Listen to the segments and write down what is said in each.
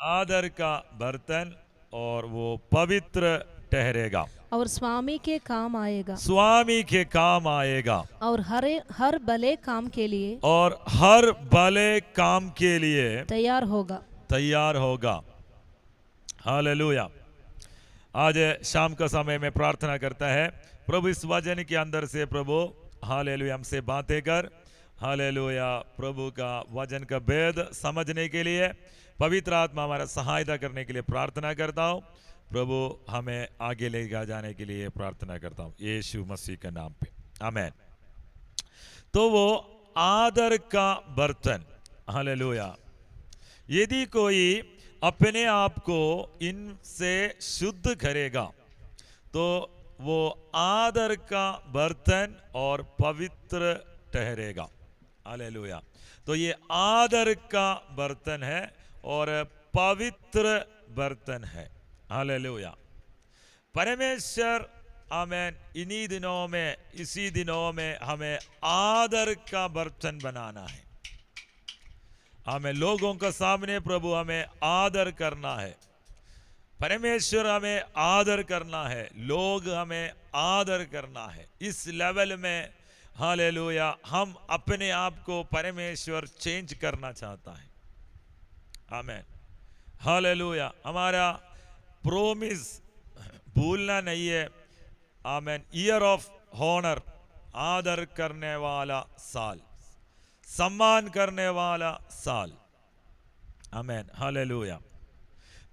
आदर का बर्तन और वो पवित्र ठहरेगा, और स्वामी के काम आएगा, स्वामी के काम आएगा, और हर भले काम के लिए और हर भले काम के लिए तैयार होगा। तैयार होगा। हालेलुया। आज शाम का समय में प्रार्थना करता है, प्रभु इस वचन के अंदर से प्रभु हालेलुया हमसे बातें कर। हालेलुया। प्रभु का वचन का भेद समझने के लिए पवित्र आत्मा हमारा सहायता करने के लिए प्रार्थना करता हूँ। प्रभु हमें आगे लेकर जाने के लिए प्रार्थना करता हूँ यीशु मसीह के नाम पे, आमेन। तो वो आदर का बर्तन, हालेलुया। यदि कोई अपने आप को इनसे शुद्ध करेगा तो वो आदर का बर्तन और पवित्र ठहरेगा। हालेलुया। तो ये आदर का बर्तन है और पवित्र बर्तन है। हालेलुया। परमेश्वर आमेन इन्हीं दिनों में, इसी दिनों में हमें आदर का बर्तन बनाना है। हमें लोगों के सामने प्रभु हमें आदर करना है, परमेश्वर हमें आदर करना है, लोग हमें आदर करना है। इस लेवल में हालेलुया हम अपने आप को परमेश्वर चेंज करना चाहता है। आमेन। हालेलुया। हमारा प्रोमिस भूलना नहीं है। आमेन। ईयर ऑफ हॉनर, आदर करने वाला साल, सम्मान करने वाला साल। आमेन। हालेलुया।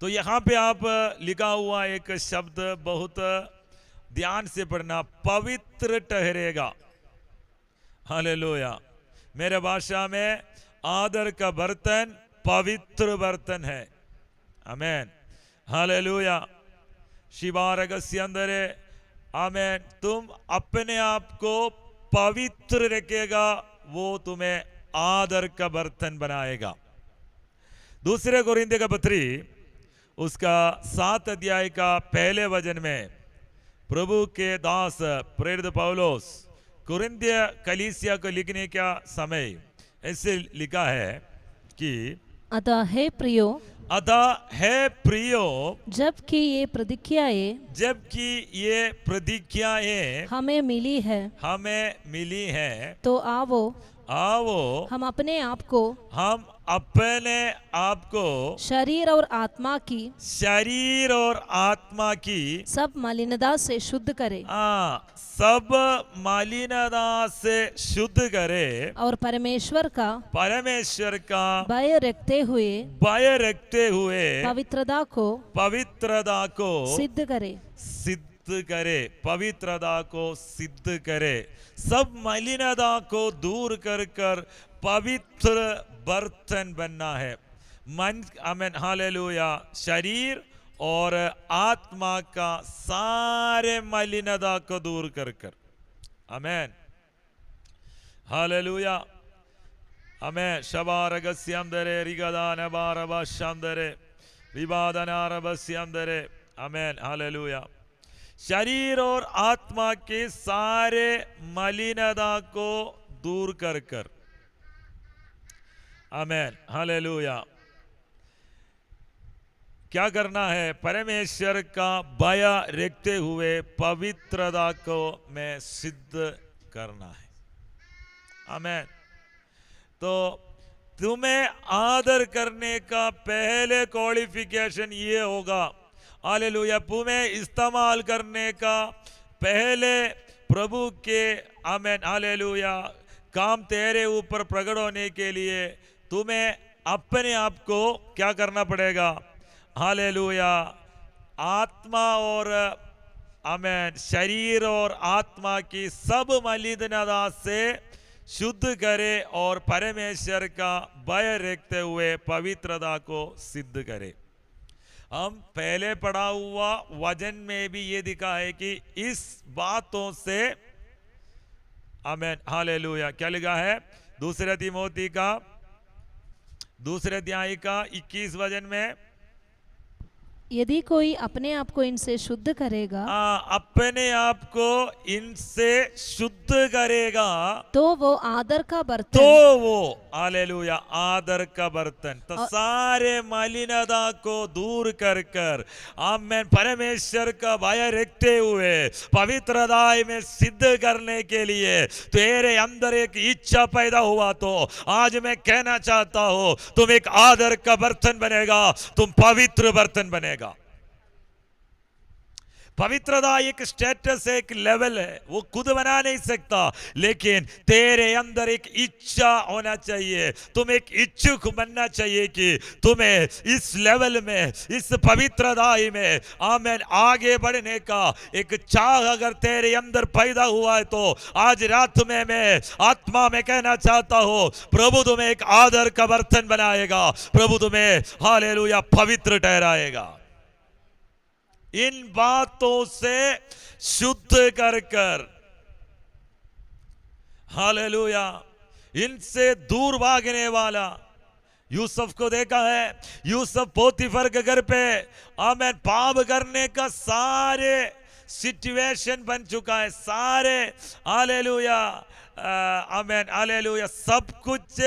तो यहाँ पे आप लिखा हुआ एक शब्द बहुत ध्यान से पढ़ना, पवित्र ठहरेगा। हालेलुया। मेरे भाषा में आदर का बर्तन पवित्र बर्तन है। आमेन। हालेलुया। शिवारगस्य अंदर आमेन। तुम अपने आप को पवित्र रखेगा, वो तुम्हें आदर का बर्तन बनाएगा। दूसरे कोरिन्थियों का पत्री उसका 7 अध्याय का पहले वचन में प्रभु के दास प्रेरित पौलुस कोरिन्थिय कलीसिया को लिखने का समय ऐसे लिखा है कि अतः हे प्रियो, जबकि ये प्रतिज्ञाएं हमें मिली है, तो आओ हम अपने आप को शरीर और आत्मा की सब मलिनता से शुद्ध करे, सब मलिनता से शुद्ध करे, और परमेश्वर का भय रखते हुए पवित्रता को सिद्ध करे, पवित्रता को सिद्ध करे। सब मलिनता को दूर कर पवित्र बर्तन बनना है। मन, आमेन, हालेलुया। शरीर और आत्मा का सारे मलिनता को दूर कर, आमेन, हालेलुया। आमेन। शबारगस्यंदरे रिगदान बारबशंदरे विवादनारबस्यंदरे, आमेन, हालेलुया। शरीर और आत्मा के सारे मलिनता को दूर कर, आमेन, हालेलुया। क्या करना है? परमेश्वर का भय रखते हुए पवित्रता को मैं सिद्ध करना है। आमेन। तो तुम्हें आदर करने का पहले क्वालिफिकेशन ये होगा, हालेलुया। तुम्हें इस्तेमाल करने का पहले प्रभु के, आमेन, हालेलुया, काम तेरे ऊपर प्रकट होने के लिए तुम्हें अपने आप को क्या करना पड़ेगा? हालेलुया। आत्मा और आमेन, शरीर और आत्मा की सब मलिनता से शुद्ध करे और परमेश्वर का भय रखते हुए पवित्रता को सिद्ध करे। हम पहले पढ़ा हुआ वचन में भी ये दिखा है कि इस बातों से, आमेन, हालेलुया, क्या लिखा है? दूसरे तिमोथी का 2 अध्याय का 21 वचन में, यदि कोई अपने आप को इनसे शुद्ध करेगा अपने आप को इनसे शुद्ध करेगा तो वो आदर का तो बर्तन वो हालेलुया आदर का बर्तन तो सारे मलिनता को दूर कर कर आमेन परमेश्वर का भय रखते हुए पवित्रता में सिद्ध करने के लिए तेरे अंदर एक इच्छा पैदा हुआ तो आज मैं कहना चाहता हूं तुम एक आदर का बर्तन बनेगा, तुम पवित्र बर्तन बनेगा। पवित्रता एक स्टेटस है, एक लेवल है, वो खुद बना नहीं सकता, लेकिन तेरे अंदर एक इच्छा होना चाहिए। तुम एक इच्छुक बनना चाहिए कि तुम्हें इस लेवल में, इस पवित्रता में आमेन आगे बढ़ने का एक चाह अगर तेरे अंदर पैदा हुआ है तो आज रात में मैं आत्मा में कहना चाहता हूं प्रभु तुम्हें एक आदर का बर्तन बनाएगा, प्रभु तुम्हें हालेलुया पवित्र ठहराएगा। इन बातों से शुद्ध कर कर हालेलुया इनसे दूर भागने वाला यूसुफ को देखा है। यूसुफ पोतीफर के घर पे आमेन पाप करने का सारे सिचुएशन बन चुका है, सारे हालेलुया आमेन हालेलुया सब कुछ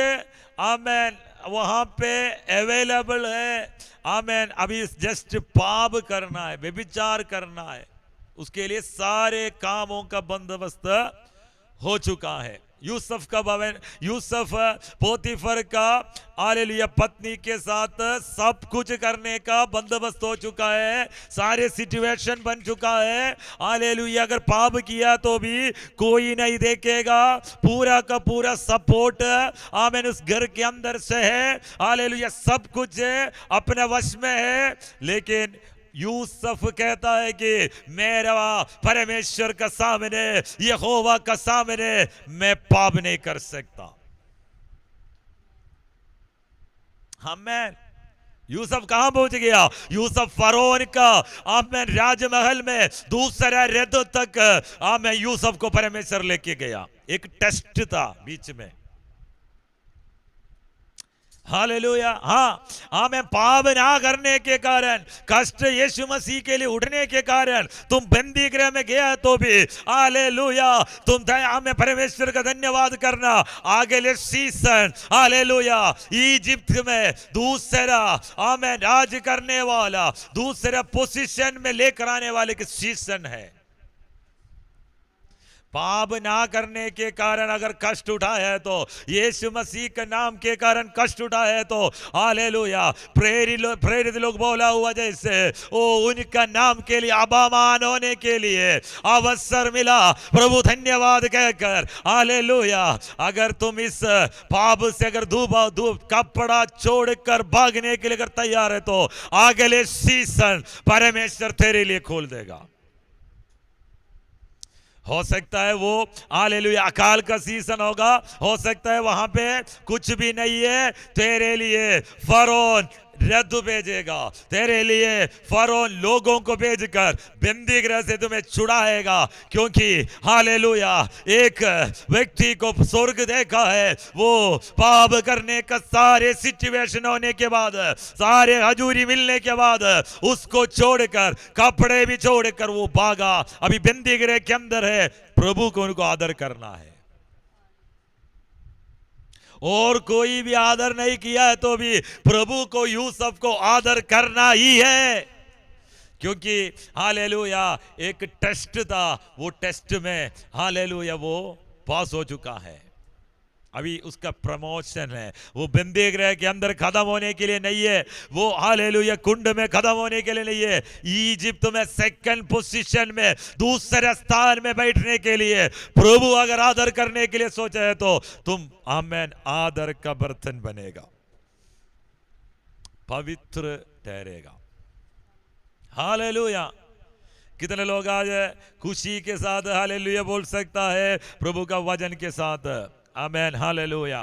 आमेन वहां पे अवेलेबल है। आमेन अभी जस्ट पाप करना है, व्यभिचार करना है, उसके लिए सारे कामों का बंदोबस्त हो चुका है। यूसुफ का भवन, यूसुफ पोतीफर का हालेलुया पत्नी के साथ सब कुछ करने का बंदोबस्त हो चुका है, सारे सिचुएशन बन चुका है। हालेलुया अगर पाप किया तो भी कोई नहीं देखेगा, पूरा का पूरा सपोर्ट आमेन उस घर के अंदर से है। हालेलुया सब कुछ अपने वश में है, लेकिन यूसुफ कहता है कि मेरा परमेश्वर का सामने, यहोवा का सामने मैं पाप नहीं कर सकता। आमीन। यूसुफ कहां पहुंच गया? यूसुफ फरोन का आमीन राजमहल में दूसरा रद तक आमीन यूसुफ को परमेश्वर लेके गया। एक टेस्ट था बीच में। हालेलुया। हाँ आमें पाप ना करने के कारण, कष्ट यीशु मसीह के लिए उठने के कारण तुम बंदी गृह में गया तो भी हालेलुया तुम हमें परमेश्वर का धन्यवाद करना। आगे सीजन हालेलुया इजिप्ट में दूसरा आमें राज करने वाला, दूसरा पोजीशन में लेकर आने वाले के सीजन है। पाप ना करने के कारण अगर कष्ट उठाया है तो, यीशु मसीह के नाम के कारण कष्ट उठाया है तो हालेलुया प्रेरित लोग बोला हुआ जैसे ओ उनका नाम के लिए अबमान होने के लिए अवसर मिला, प्रभु धन्यवाद कहकर हालेलुया। अगर तुम इस पाप से अगर धूप कपड़ा छोड़कर भागने के लिए अगर तैयार है तो अगले सीजन परमेश्वर तेरे लिए खोल देगा। हो सकता है वो हालेलुया अकाल का सीजन होगा, हो सकता है वहां पे कुछ भी नहीं है, तेरे लिए फरोन रद्द भेजेगा, तेरे लिए फरोन लोगों को भेजकर बंदी गृह से तुम्हें छुड़ाएगा। क्योंकि हालेलुया एक व्यक्ति को स्वर्ग देखा है, वो पाप करने का सारे सिचुएशन होने के बाद, सारे हजूरी मिलने के बाद उसको छोड़कर, कपड़े भी छोड़कर वो भागा। अभी बंदी गृह के अंदर है, प्रभु को उनको आदर करना है। और कोई भी आदर नहीं किया है तो भी प्रभु को यूसुफ को आदर करना ही है। क्योंकि हालेलुया एक टेस्ट था, वो टेस्ट में हालेलुया वो पास हो चुका है। अभी उसका प्रमोशन है, वो बंदी गृह के अंदर खत्म होने के लिए नहीं है, वो हालेलुया कुंड में खत्म होने के लिए नहीं है, इजिप्ट में सेकंड पोजीशन में दूसरे स्थान में बैठने के लिए प्रभु अगर आदर करने के लिए सोचा है तो तुम आमेन आदर का बर्तन बनेगा, पवित्र ठहरेगा। हालेलुया। कितने लोग आज खुशी के साथ हालेलुया बोल सकता है प्रभु का वचन के साथ? आमेन हालेलुया।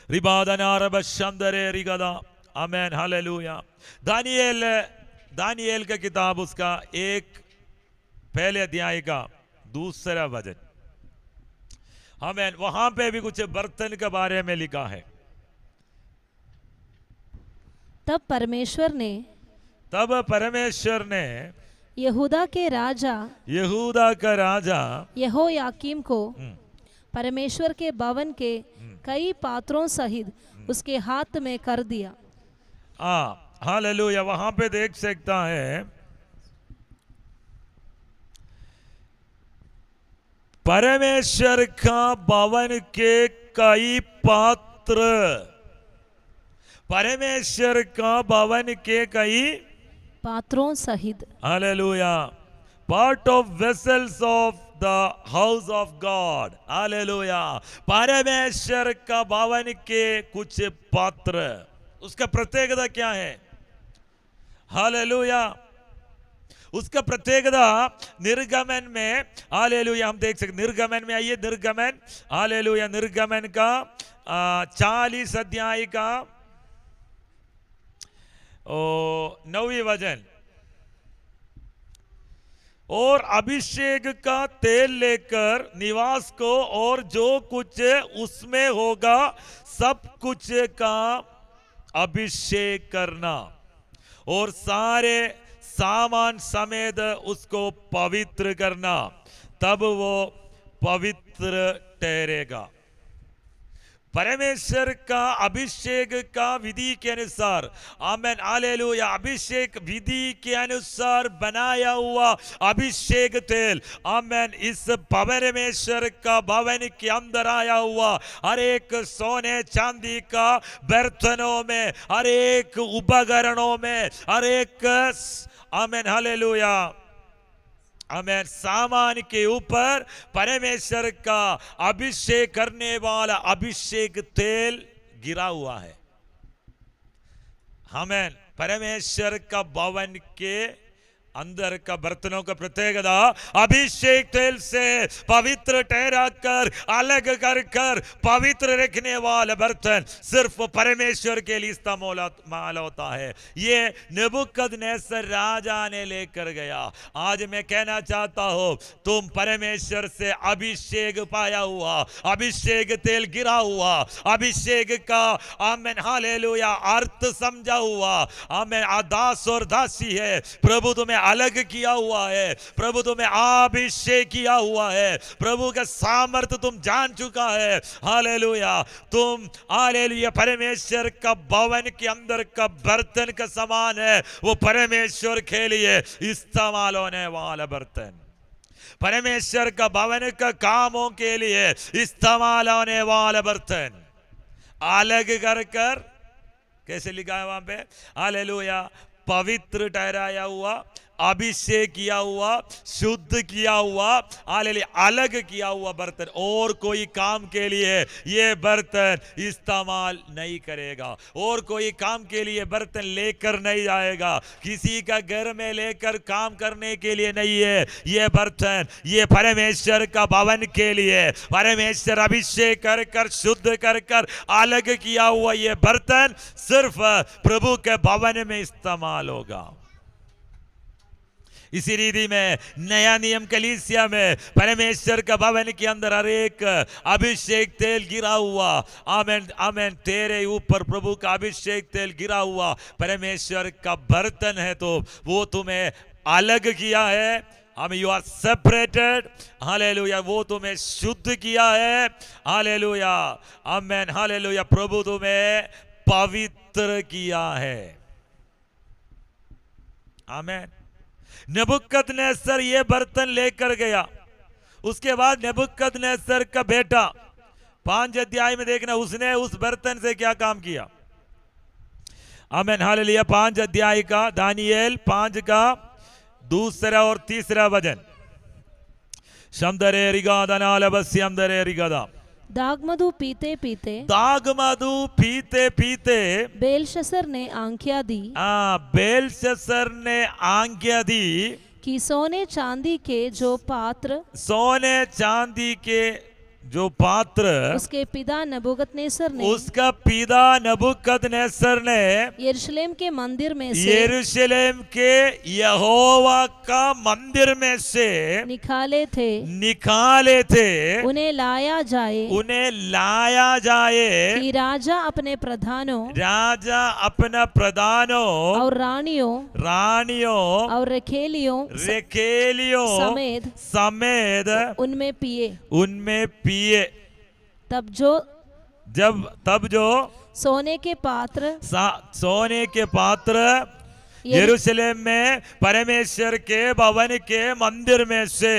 रिबादनार बशंदरे रिगदा। आमेन हालेलुया। दानिएल का किताब उसका एक पहले अध्याय का दूसरा वचन, आमेन, वहां पे भी कुछ बर्तन के बारे में लिखा है। तब परमेश्वर ने यहूदा के राजा यहूदा का राजा यहोयाकीम को परमेश्वर के भवन के कई पात्रों सहित उसके हाथ में कर दिया। हालेलुया। वहां पे देख सकता है परमेश्वर का भवन के कई पात्र, परमेश्वर का भवन के कई पात्रों सहित, hallelujah, part of vessels of the house of God, hallelujah. परमेश्वर का भवन के कुछ पात्र, उसका प्रत्येकता क्या है? हालेलुया। उसका प्रत्येकता निर्गमन में, हालेलुया, हम देख सकते निर्गमन में। आइए निर्गमन, हालेलुया, निर्गमन का 40 अध्याय का 9वीं वचन। और अभिषेक का तेल लेकर निवास को और जो कुछ उसमें होगा सब कुछ का अभिषेक करना और सारे सामान समेत उसको पवित्र करना, तब वो पवित्र ठहरेगा। परमेश्वर का अभिषेक का विधि के अनुसार, आमेन, हालेलुया, अभिषेक विधि के अनुसार बनाया हुआ अभिषेक तेल, आमेन, इस परमेश्वर का भवन के अंदर आया हुआ हर एक सोने चांदी का बर्तनों में, हर एक उपकरणों में, हर एक, आमेन, हालेलुया, आमेन, सामान के ऊपर परमेश्वर का अभिषेक करने वाला अभिषेक तेल गिरा हुआ है। आमेन। परमेश्वर का भवन के अंदर का बर्तनों का प्रत्येकता अभिषेक तेल से पवित्र ठहरा कर, अलग कर कर पवित्र रखने वाला बर्तन सिर्फ परमेश्वर के लिए इस्तेमाल होता है। ये नेबुकदनेस्सर राजा ने लेकर गया। आज मैं कहना चाहता हूं, तुम परमेश्वर से अभिषेक पाया हुआ, अभिषेक तेल गिरा हुआ, अभिषेक का, आमेन, हालेलुया, अर्थ समझा हुआ, आमेन, दास और दासी है। प्रभु तुम्हें अलग किया हुआ है, प्रभु तुम्हें अभिषेक किया हुआ है, प्रभु का सामर्थ्य तुम जान चुका है। हालेलुया। तुम, हालेलुया, परमेश्वर का भवन के अंदर का बर्तन का समान है। वो परमेश्वर के लिए इस्तेमाल होने वाला बर्तन, परमेश्वर का भवन का कामों के लिए इस्तेमाल होने वाला बर्तन, अलग कर कर, कैसे लिखा है वहां पे? हालेलुया, पवित्र ठहराया हुआ, अभिषेक किया हुआ, शुद्ध किया हुआ, हालेलुया, अलग किया हुआ बर्तन। और कोई काम के लिए ये बर्तन इस्तेमाल नहीं करेगा, और कोई काम के लिए बर्तन लेकर नहीं जाएगा, किसी का घर में लेकर काम करने के लिए नहीं है ये बर्तन। ये परमेश्वर का भवन के लिए, परमेश्वर अभिषेक कर कर, शुद्ध कर कर, अलग किया हुआ ये बर्तन सिर्फ प्रभु के भवन में इस्तेमाल होगा। इसी रीति में नया नियम कलीसिया में परमेश्वर का भवन के अंदर हर एक अभिषेक तेल गिरा हुआ, आमेन, आमेन, तेरे ऊपर प्रभु का अभिषेक तेल गिरा हुआ परमेश्वर का बर्तन है, तो वो तुम्हें अलग किया है। हमें, यू आर सेपरेटेड, हालेलुया, वो तुम्हें शुद्ध किया है। हालेलुया, आमेन, हालेलुया, प्रभु तुम्हें पवित्र किया है। आमेन। नेबुकदनेस्सर ये बर्तन लेकर गया। उसके बाद नेबुकदनेस्सर का बेटा 5 अध्याय में देखना, उसने उस बर्तन से क्या काम किया। आमेन, हालेलुया। 5 अध्याय का, दानियेल 5 का 2 और 3 वचन। शमदरे रिगादा नालबस्यम दरे रिगादा। दागमधु पीते पीते, दागमधु पीते पीते बेलशस्सर ने आज्ञा दी, बेलशस्सर ने आज्ञा दी कि सोने चांदी के जो पात्र, सोने चांदी के जो पात्र उसके पिता नबूकदनेस्सर ने उसका पिता नबूकदनेस्सर ने यरूशलेम के मंदिर में से यरूशलेम के यहोवा का मंदिर में से निकाले थे, उन्हें लाया जाए जाए कि राजा अपने प्रधानों और रानियों और रखेलियों समेत उनमें पिए। तब जो सोने के पात्र यरूशलेम में परमेश्वर के भवन के मंदिर में से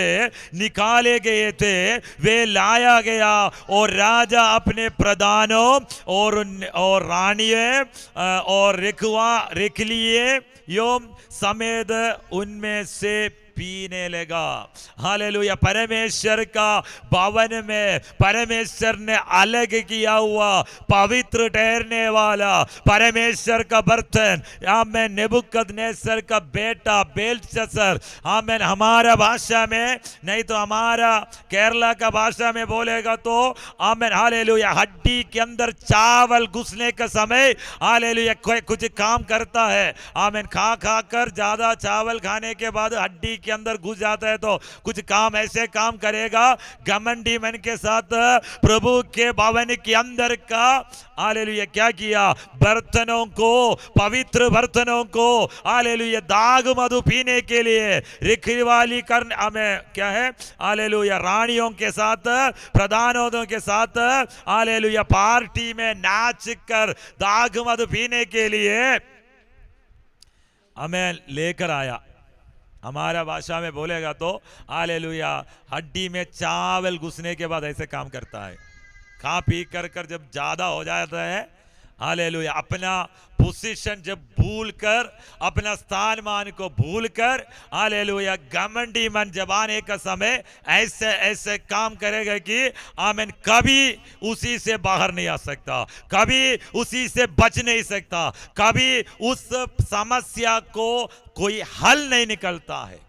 निकाले गए थे, वे लाया गया और राजा अपने प्रधानों और रानियों और रखलियों समेत उनमें से पीने लगा। हालेलुया। परमेश्वर का भवन में परमेश्वर ने अलग किया हुआ पवित्र ठहरने वाला परमेश्वर का बर्तन, आमेन, नेबुकदनेस्सर का बेटा बेलशस्सर, आमेन, हमारा भाषा में नहीं तो हमारा केरला का भाषा में बोलेगा तो आमेन, हालेलुया, हड्डी के अंदर चावल घुसने का समय, हालेलुया, कोई कुछ काम करता है, आमेन, खा कर ज्यादा चावल खाने के बाद हड्डी के अंदर घुस जाता है तो कुछ काम ऐसे काम करेगा। घमंडी मन के साथ प्रभु के भवन के अंदर का, हालेलुया, क्या किया, बर्तनों को, पवित्र बर्तनों को, हालेलुया, दाग मधु पीने के लिए रखवाली करने हमें क्या है, हालेलुया, रानियों के साथ, प्रधानों के साथ, हालेलुया, पार्टी में नाच कर दाग मधु पीने के लिए हमें लेकर आया। हमारा भाषा में बोलेगा तो हालेलुया, हड्डी में चावल घुसने के बाद ऐसे काम करता है। खा पी कर जब ज्यादा हो जाता है, हालेलुया, अपना पोजीशन जब भूलकर, अपना स्थान मान को भूलकर, हालेलुया, घमंडी मन जब आने का समय ऐसे ऐसे काम करेगा कि आमीन, कभी उसी से बाहर नहीं आ सकता, कभी उसी से बच नहीं सकता, कभी उस समस्या को कोई हल नहीं निकलता है।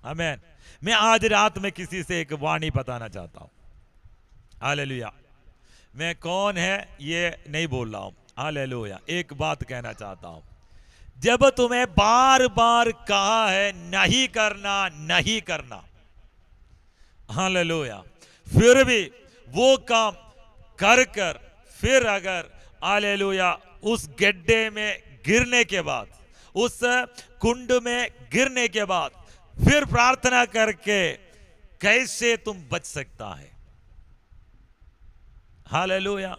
आमीन। मैं आज रात में किसी से एक वाणी बताना चाहता हूं। हालेलुया। मैं कौन है ये नहीं बोल रहा हूं। हालेलुया। एक बात कहना चाहता हूं, जब तुम्हें बार बार कहा है नहीं करना, नहीं करना, हालेलुया, फिर भी वो काम कर फिर अगर हालेलुया उस गड्ढे में गिरने के बाद, उस कुंड में गिरने के बाद फिर प्रार्थना करके कैसे तुम बच सकता है। हालेलुया।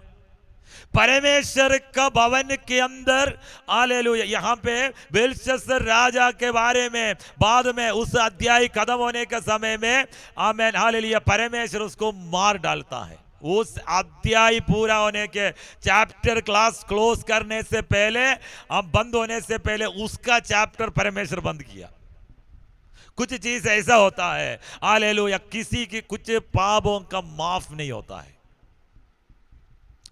परमेश्वर का भवन के अंदर, हालेलुया, यहाँ पे बेलशस्सर राजा के बारे में बाद में उस अध्याय खत्म होने के समय में, आमीन, हालेलुया, परमेश्वर उसको मार डालता है। उस अध्याय पूरा होने के, चैप्टर क्लास क्लोज करने से पहले, हम बंद होने से पहले उसका चैप्टर परमेश्वर बंद किया। कुछ चीज ऐसा होता है, हालेलुया, किसी की कुछ पापों का माफ नहीं होता है।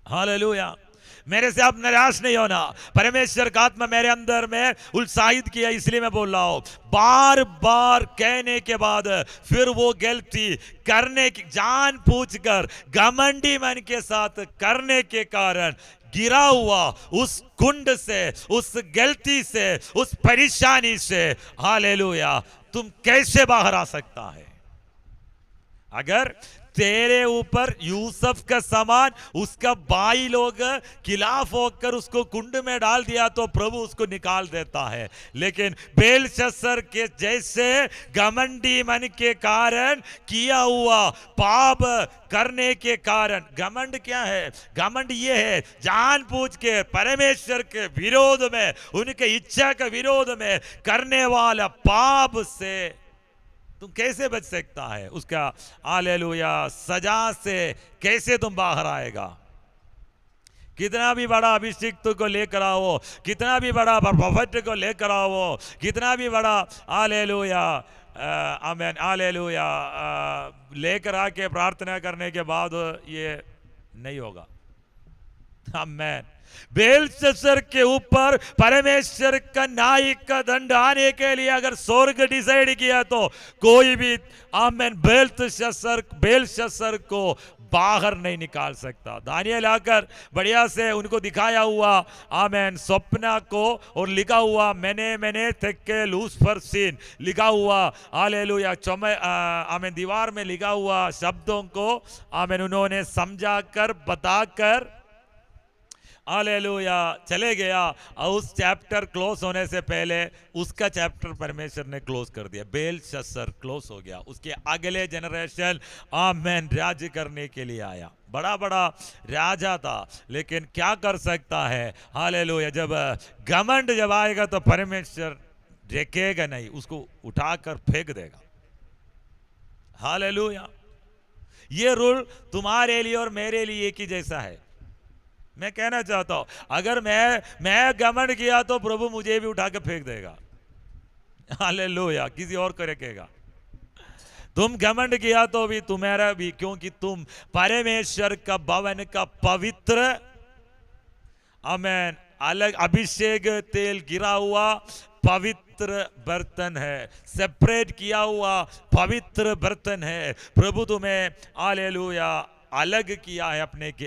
हालेलुया। मेरे से आप निराश नहीं होना। परमेश्वर का आत्मा मेरे अंदर में उत्साहित किया, इसलिए मैं बोल रहा हूं। बार बार कहने के बाद फिर वो गलती करने की, जान पूछकर घमंडी मन के साथ करने के कारण गिरा हुआ उस कुंड से, उस गलती से, उस परेशानी से, हालेलुया, तुम कैसे बाहर आ सकता है। अगर तेरे ऊपर यूसुफ का समान उसका भाई लोग खिलाफ होकर उसको कुंड में डाल दिया तो प्रभु उसको निकाल देता है, लेकिन बेलशस्सर के जैसे घमंडी मन के कारण किया हुआ पाप करने के कारण, घमंड क्या है, घमंड ये है जानबूझ के परमेश्वर के विरोध में, उनके इच्छा के विरोध में करने वाला पाप से तुम कैसे बच सकता है, उसका हालेलुया सजा से कैसे तुम बाहर आएगा। कितना भी बड़ा अभिषेक को लेकर आओ, कितना भी बड़ा प्रोफेट को लेकर आओ, कितना भी बड़ा हालेलुया, आमीन, हालेलुया, लेकर आके प्रार्थना करने के बाद ये नहीं होगा। आमेन। बेलशस्सर के ऊपर परमेश्वर का न्यायिक का दंड आने के लिए अगर स्वर्ग डिसाइड किया तो कोई भी आमेन बेलशस्सर को बाहर नहीं निकाल सकता। दानियल आकर बढ़िया से उनको दिखाया हुआ आमेन स्वप्न को और लिखा हुआ मैंने तेके लूसफर सीन लिखा हुआ हालेलुया आमेन दीवार में लिखा हुआ शब्दों को आमेन उन्होंने समझा कर बताकर हालेलुया चले गया। और उस चैप्टर क्लोज होने से पहले उसका चैप्टर परमेश्वर ने क्लोज कर दिया। बेलशस्सर क्लोज हो गया। उसके अगले जनरेशन आमेन राज्य करने के लिए आया। बड़ा बड़ा राजा था, लेकिन क्या कर सकता है हालेलुया। जब घमंड जब आएगा तो परमेश्वर देखेगा नहीं, उसको उठाकर फेंक देगा। हालेलुया। ये रूल तुम्हारे लिए और मेरे लिए एक ही जैसा है। मैं कहना चाहता हूं अगर मैं घमंड किया तो प्रभु मुझे भी उठा के फेंक देगा। हालेलुया। किसी और को रखेगा। तुम घमंड किया तो भी तुम्हारा भी, क्योंकि तुम परमेश्वर का भवन का पवित्र आमेन अलग अभिषेक तेल गिरा हुआ पवित्र बर्तन है, सेपरेट किया हुआ पवित्र बर्तन है। प्रभु तुम्हें हालेलुया अलग किया है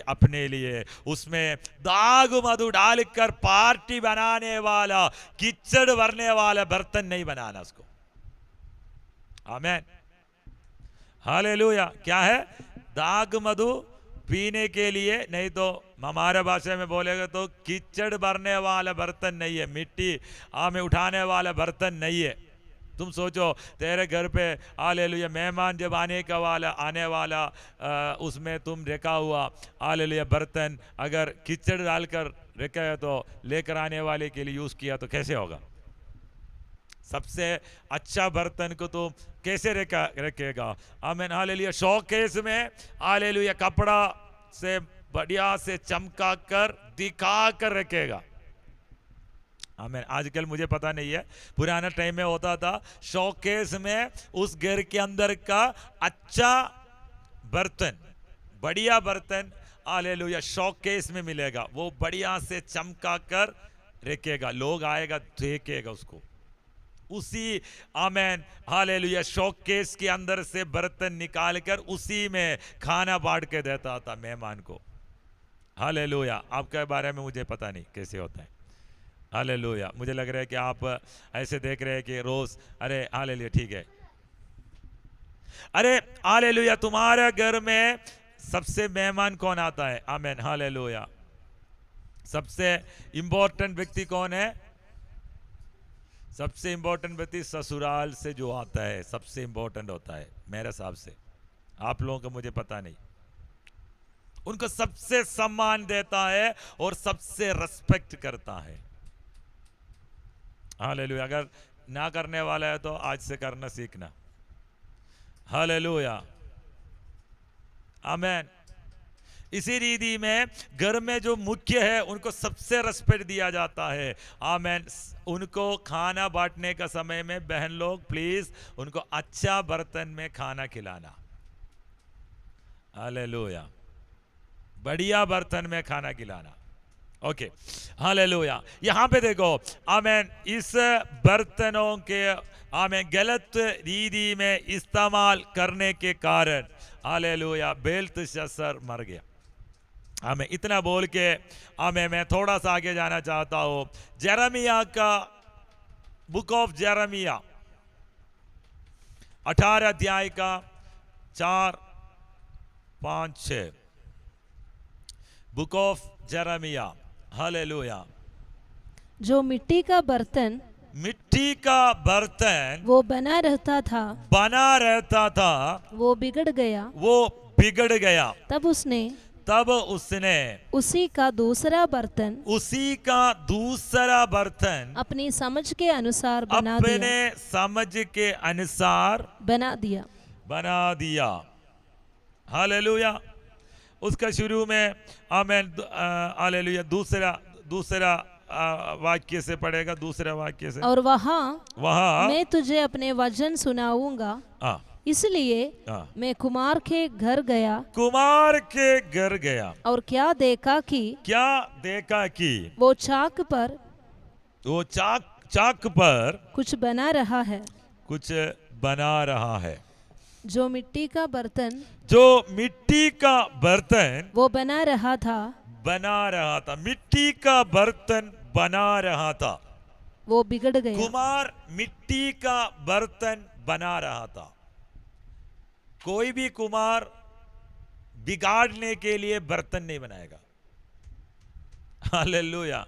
अपने लिए। उसमें दाग मधु डालकर पार्टी बनाने वाला, कीचड़ भरने वाला बर्तन नहीं बनाना उसको। आमेन। हालेलुया। क्या है? दाग मधु पीने के लिए, नहीं तो हमारे भाषा में बोलेगा तो कीचड़ भरने वाला बर्तन नहीं है, मिट्टी में उठाने वाला बर्तन नहीं है। तुम सोचो तेरे घर पे हालेलुया मेहमान जब आने वाला उसमें तुम रखा हुआ हालेलुया बर्तन अगर कीचड़ डालकर रखा है तो लेकर आने वाले के लिए यूज किया तो कैसे होगा? सबसे अच्छा बर्तन को तुम कैसे रखेगा? आमीन। हालेलुया। शोकेस में हालेलुया कपड़ा से बढ़िया से चमका कर दिखा कर रखेगा। आमीन। आजकल मुझे पता नहीं है, पुराना टाइम में होता था शोकेस में उस घर के अंदर का अच्छा बर्तन, बढ़िया बर्तन हालेलुया शोकेस में मिलेगा। वो बढ़िया से चमका कर रखेगा, लोग आएगा देखेगा उसको। उसी आमीन हालेलुया शोकेस के अंदर से बर्तन निकाल कर उसी में खाना बांट के देता था मेहमान को। हालेलुया। आपके बारे में मुझे पता नहीं कैसे होता है। हालेलुया। मुझे लग रहा है कि आप ऐसे देख रहे हैं कि रोज अरे हालेलुया ठीक है। अरे हालेलुया तुम्हारे घर में सबसे मेहमान कौन आता है? आमीन। हालेलुया। सबसे इंपॉर्टेंट व्यक्ति कौन है? सबसे इंपॉर्टेंट व्यक्ति ससुराल से जो आता है सबसे इंपॉर्टेंट होता है मेरे हिसाब से। आप लोगों को मुझे पता नहीं। उनको सबसे सम्मान देता है और सबसे रिस्पेक्ट करता है। हालेलुया। अगर ना करने वाला है तो आज से करना सीखना। हालेलुया। आमीन। इसी रीति में घर में जो मुख्य है उनको सबसे रिस्पेक्ट दिया जाता है। आमीन। उनको खाना बांटने का समय में बहन लोग प्लीज उनको अच्छा बर्तन में खाना खिलाना। हालेलुया। बढ़िया बर्तन में खाना खिलाना। ओके। हालेलुया। यहां पे देखो आमीन इस बर्तनों के आमीन गलत रीति में इस्तेमाल करने के कारण हालेलुया बेलशस्सर मर गया। आमीन। इतना बोल के आमीन मैं थोड़ा सा आगे जाना चाहता हूं। जेरेमिया का बुक ऑफ जेरेमिया 18 अध्याय का 4, 5, 6 बुक ऑफ जेरेमिया। हालेलुया। जो मिट्टी का बर्तन वो बना रहता था वो बिगड़ गया। तब उसने उसी का दूसरा बर्तन अपनी समझ के अनुसार बना दिया। हालेलुया। उसका शुरू में आमीन हालेलुया दूसरा वाक्य से पढ़ेगा। दूसरा वाक्य से और वहाँ मैं तुझे अपने वचन सुनाऊंगा। इसलिए हाँ, मैं कुमार के घर गया कुमार के घर गया। और क्या देखा कि क्या देखा कि वो चाक पर वो चाक चाक पर कुछ बना रहा है, कुछ बना रहा है। जो मिट्टी का बर्तन जो मिट्टी का बर्तन वो बना रहा था बना रहा था, मिट्टी का बर्तन बना रहा था। वो बिगड़ गया। कुमार मिट्टी का बर्तन बना रहा था। कोई भी कुमार बिगाड़ने के लिए बर्तन नहीं बनाएगा। हालेलुया।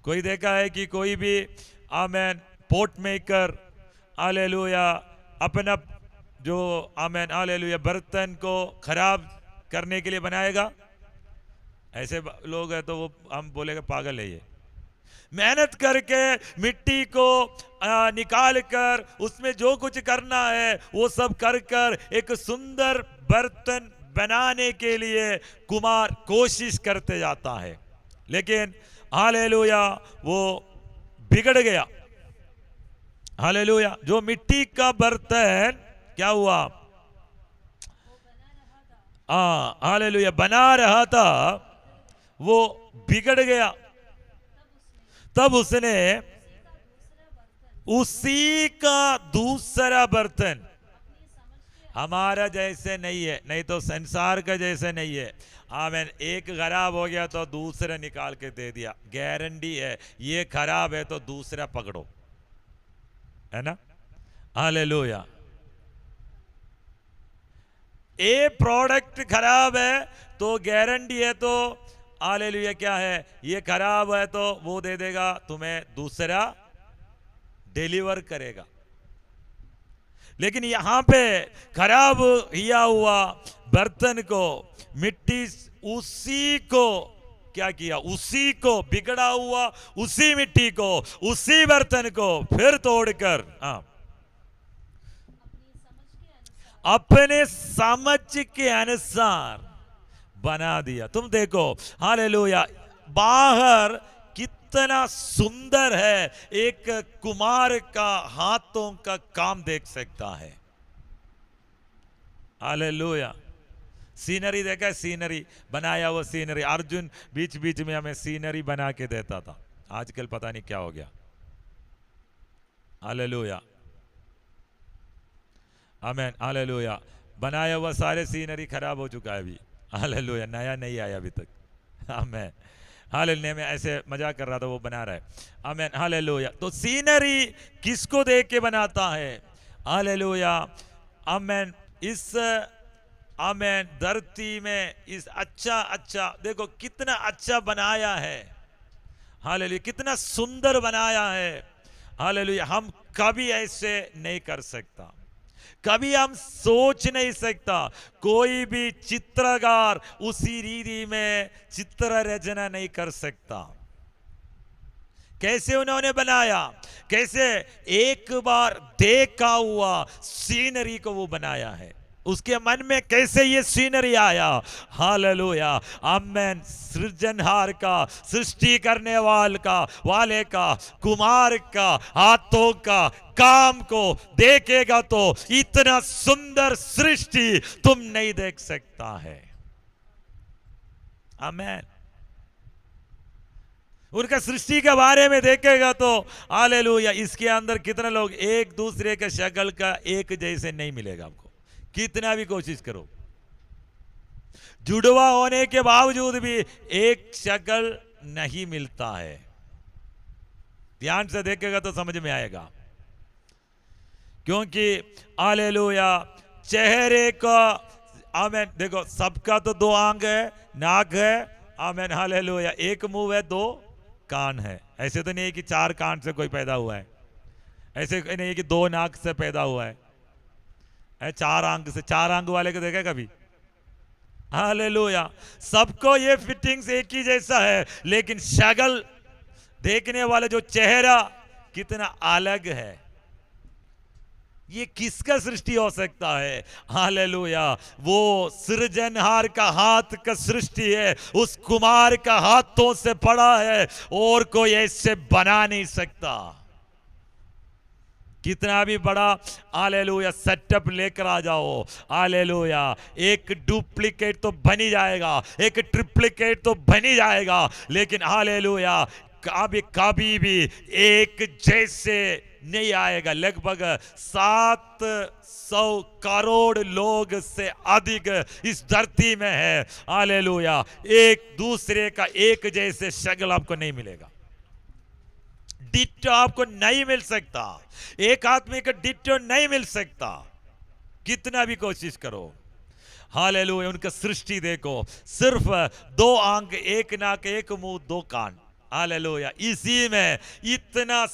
कोई देखा है कि कोई भी आमेन पोट मेकर हालेलुया अपना जो आमेन हालेलुया बर्तन को खराब करने के लिए बनाएगा? ऐसे लोग हैं तो वो हम बोलेगा पागल है ये। मेहनत करके मिट्टी को निकाल कर उसमें जो कुछ करना है वो सब कर कर एक सुंदर बर्तन बनाने के लिए कुमार कोशिश करते जाता है, लेकिन हालेलुया वो बिगड़ गया। हालेलुया। जो मिट्टी का बर्तन क्या हुआ? हालेलुया बना रहा था वो बिगड़ गया। तब उसने उसी का दूसरा बर्तन, हमारा जैसे नहीं है, नहीं तो संसार का जैसे नहीं है। आमेन। एक खराब हो गया तो दूसरा निकाल के दे दिया, गारंटी है ये खराब है तो दूसरा पकड़ो, है ना? हालेलुया। ये प्रोडक्ट खराब है तो गारंटी है तो हालेलुया क्या है, ये खराब है तो वो दे देगा तुम्हें, दूसरा डिलीवर करेगा। लेकिन यहां पे खराब किया हुआ बर्तन को मिट्टी उसी को क्या किया, उसी को बिगड़ा हुआ उसी मिट्टी को उसी बर्तन को फिर तोड़कर अपने समझ के अनुसार बना दिया। तुम देखो हालेलुया बाहर कितना सुंदर है, एक कुमार का हाथों का काम देख सकता है। हालेलुया। सीनरी देखा है? सीनरी बनाया हुआ सीनरी, अर्जुन बीच बीच में हमें सीनरी बना के देता था, आजकल पता नहीं क्या हो गया। Hallelujah amen. हालेलुया। बनाया हुआ सारे सीनरी खराब हो चुका है अभी। हालेलुया। नया नहीं आया अभी तक। आमेन। हालेलुया। मैं ऐसे मजाक कर रहा था, वो बना रहा है। आमेन। हालेलुया। तो सीनरी किसको देख के बनाता है? Hallelujah amen. इस आमेन धरती में इस अच्छा देखो कितना अच्छा बनाया है। हालेलुया कितना सुंदर बनाया है। हालेलुया। हम कभी ऐसे नहीं कर सकता, कभी हम सोच नहीं सकता। कोई भी चित्रकार उसी रीति में चित्र रचना नहीं कर सकता। कैसे उन्होंने बनाया, कैसे एक बार देखा हुआ सीनरी को वो बनाया है, उसके मन में कैसे ये सीनरी आया। Hallelujah amen. सृजनहार का, सृष्टि करने वाले का कुमार का हाथों का काम को देखेगा तो इतना सुंदर सृष्टि तुम नहीं देख सकता है। आमेन। उनका सृष्टि के बारे में देखेगा तो हालेलुया इसके अंदर कितने लोग एक दूसरे के शक्ल का एक जैसे नहीं मिलेगा आपको, कितना भी कोशिश करो। जुड़वा होने के बावजूद भी एक शक्ल नहीं मिलता है। ध्यान से देखेगा तो समझ में आएगा, क्योंकि हालेलुया चेहरे का आमेन देखो सबका तो दो आंख है, नाक है। आमेन। हालेलुया एक मुंह है, दो कान है। ऐसे तो नहीं है कि चार कान से कोई पैदा हुआ है, ऐसे नहीं है कि दो नाक से पैदा हुआ है, चार आंख से। चार आंख वाले को देखा कभी? हालेलुया। सबको ये फिटिंग्स एक ही जैसा है, लेकिन शक्ल देखने वाले जो चेहरा कितना अलग है। ये किसका सृष्टि हो सकता है? हालेलुया वो सृजनहार का हाथ का सृष्टि है, उस कुमार का हाथों से पड़ा है और कोई ऐसे बना नहीं सकता। कितना भी बड़ा हालेलुया सेटअप लेकर आ जाओ, हालेलुया, एक डुप्लीकेट तो बन ही जाएगा, एक ट्रिप्लीकेट तो बन ही जाएगा, लेकिन हालेलुया कभी कभी भी एक जैसे नहीं आएगा। लगभग 700 करोड़ लोग से अधिक इस धरती में है, हालेलुया, एक दूसरे का एक जैसे शक्ल आपको नहीं मिलेगा, डिट्टो आपको नहीं मिल सकता, एक आदमी का डिट्टो नहीं मिल सकता, कितना भी कोशिश करो। हालेलुया, उनका सृष्टि देखो, सिर्फ 2 आंख, 1 नाक, 1 मुंह, 2 कान, हालेलुया, इसी में इतना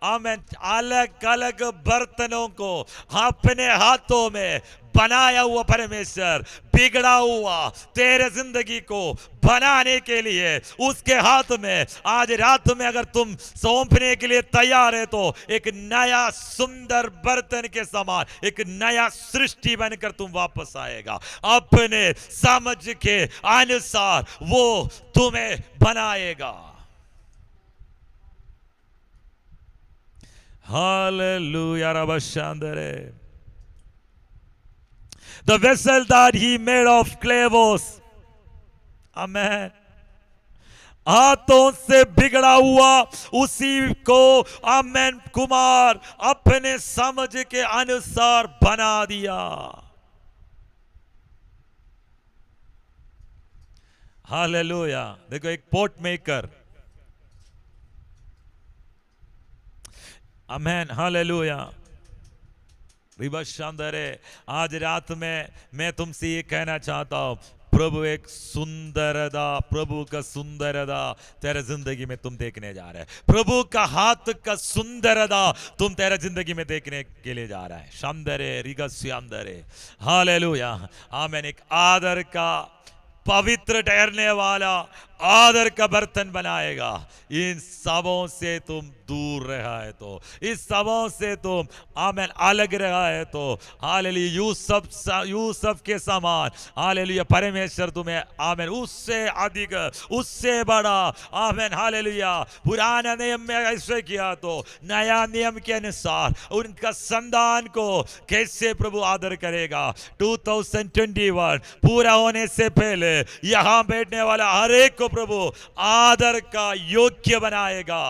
आमेन अलग अलग बर्तनों को अपने हाथों में बनाया हुआ परमेश्वर बिगड़ा हुआ तेरे जिंदगी को बनाने के लिए उसके हाथ में आज रात में अगर तुम सौंपने के लिए तैयार है तो एक नया सुंदर बर्तन के समान एक नया सृष्टि बनकर तुम वापस आएगा। अपने समझ के अनुसार वो तुम्हें बनाएगा। Hallelujah, Rabashandere. The vessel that he made of clay was, amen, हाथों से बिगड़ा हुआ उसी को आमेन कुमार अपने समझ के अनुसार बना दिया। हालेलुया। देखो एक पोट मेकर, आमेन, हालेलुया। रिबशांदरे, आज रात में मैं तुमसे ये कहना चाहता हूं, प्रभु एक सुंदरता, प्रभु का सुंदरता तेरे जिंदगी में तुम देखने जा रहे हैं। प्रभु का हाथ का सुंदरता तुम तेरे जिंदगी में देखने के लिए जा रहा है। शांदरे रिगस्यांदरे, हालेलुया, आमेन। एक आदर का पवित्र ठहरने वाला आदर का बर्तन बनाएगा। इन सबों से तुम दूर रहा है तो, इस सबों से तुम आमेन अलग रहा है तो, हालेलुया, यूसुफ के समान, हालेलुया, परमेश्वर तुम्हें आमेन उससे अधिक, उससे बड़ा, आमेन, हालेलुया, पुराना नियम में ऐसे किया तो नया नियम के अनुसार उनका संतान को कैसे प्रभु आदर करेगा। 2021 पूरा होने से पहले यहां बैठने वाला हर एक को प्रभु आदर का योग्य बनाएगा।